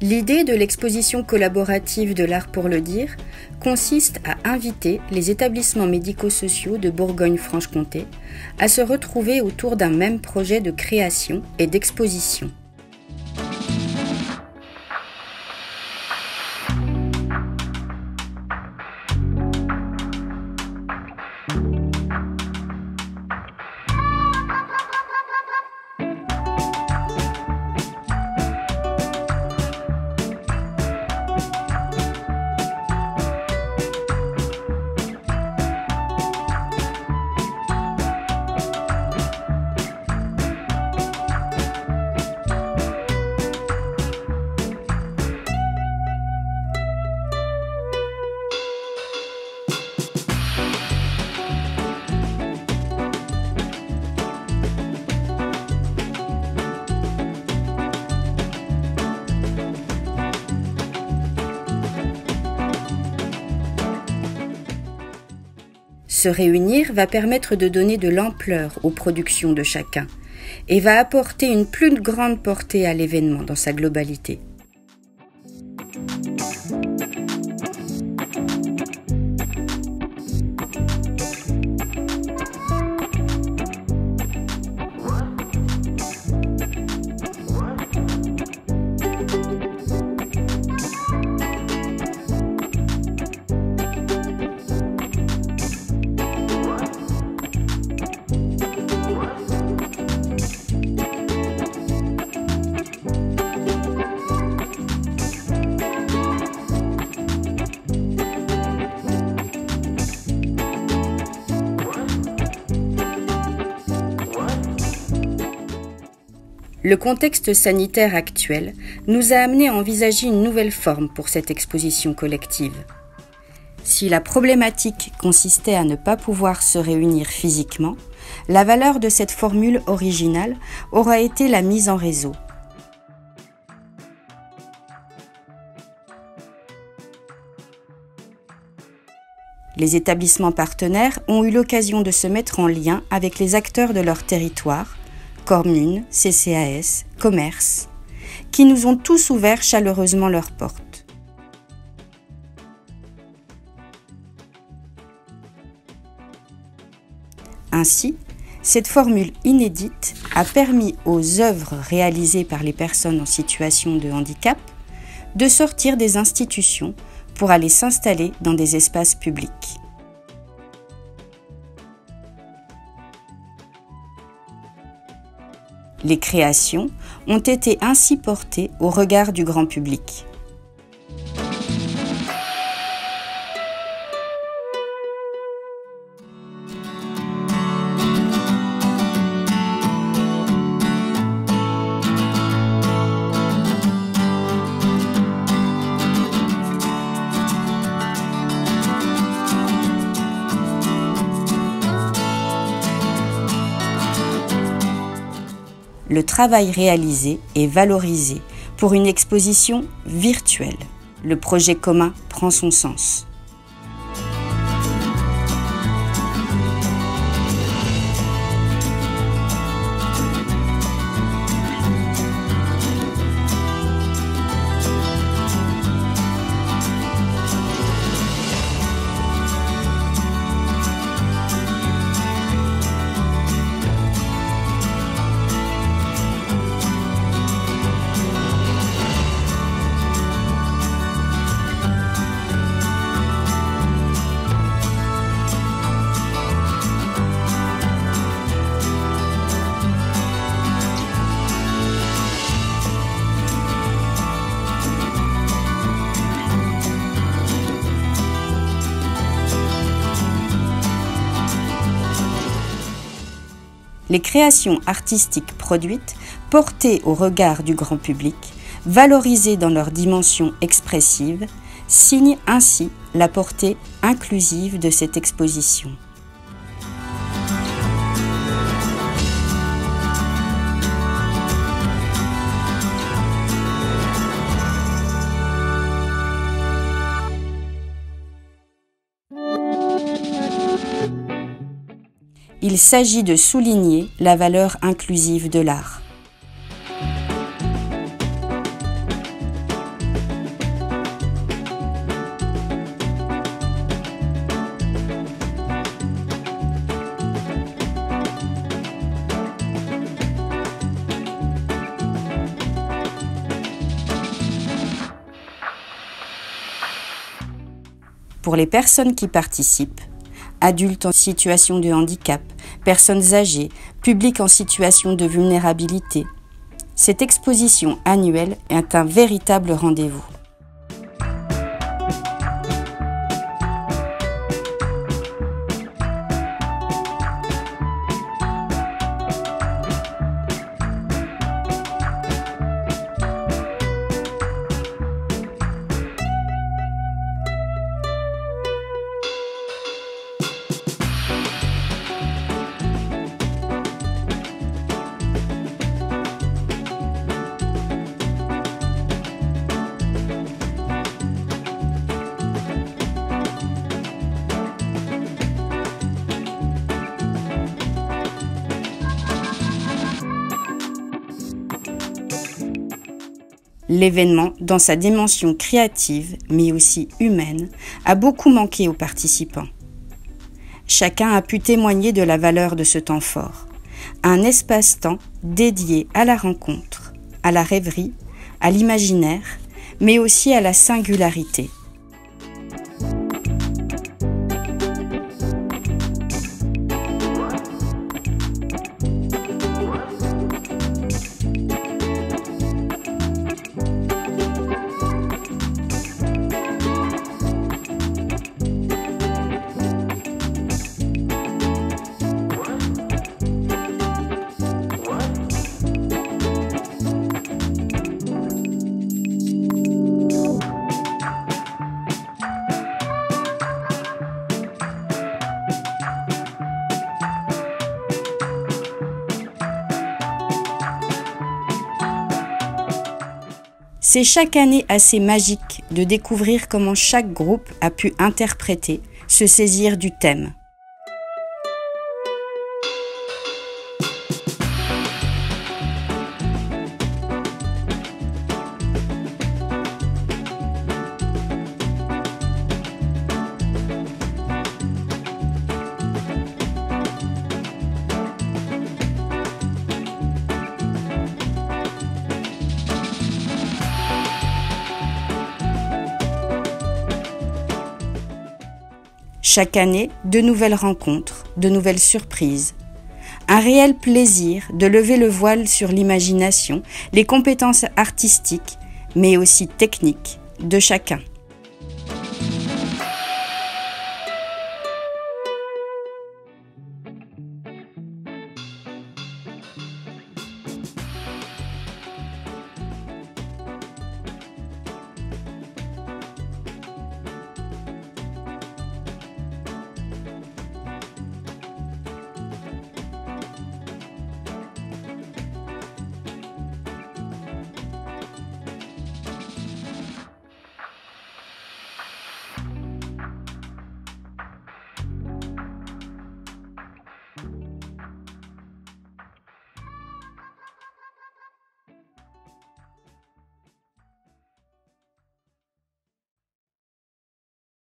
L'idée de l'exposition collaborative de l'Art pour le dire consiste à inviter les établissements médico-sociaux de Bourgogne-Franche-Comté à se retrouver autour d'un même projet de création et d'exposition. Se réunir va permettre de donner de l'ampleur aux productions de chacun et va apporter une plus grande portée à l'événement dans sa globalité. Le contexte sanitaire actuel nous a amené à envisager une nouvelle forme pour cette exposition collective. Si la problématique consistait à ne pas pouvoir se réunir physiquement, la valeur de cette formule originale aura été la mise en réseau. Les établissements partenaires ont eu l'occasion de se mettre en lien avec les acteurs de leur territoire, communes, CCAS, commerces, qui nous ont tous ouvert chaleureusement leurs portes. Ainsi, cette formule inédite a permis aux œuvres réalisées par les personnes en situation de handicap de sortir des institutions pour aller s'installer dans des espaces publics. Les créations ont été ainsi portées au regard du grand public. Le travail réalisé est valorisé pour une exposition virtuelle. Le projet commun prend son sens. Les créations artistiques produites, portées au regard du grand public, valorisées dans leur dimension expressive, signent ainsi la portée inclusive de cette exposition. il s'agit de souligner la valeur inclusive de l'art. Pour les personnes qui participent, adultes en situation de handicap, personnes âgées, publics en situation de vulnérabilité, cette exposition annuelle est un véritable rendez-vous. L'événement, dans sa dimension créative, mais aussi humaine, a beaucoup manqué aux participants. Chacun a pu témoigner de la valeur de ce temps fort, un espace-temps dédié à la rencontre, à la rêverie, à l'imaginaire, mais aussi à la singularité. C'est chaque année assez magique de découvrir comment chaque groupe a pu interpréter, se saisir du thème. Chaque année, de nouvelles rencontres, de nouvelles surprises. Un réel plaisir de lever le voile sur l'imagination, les compétences artistiques, mais aussi techniques de chacun.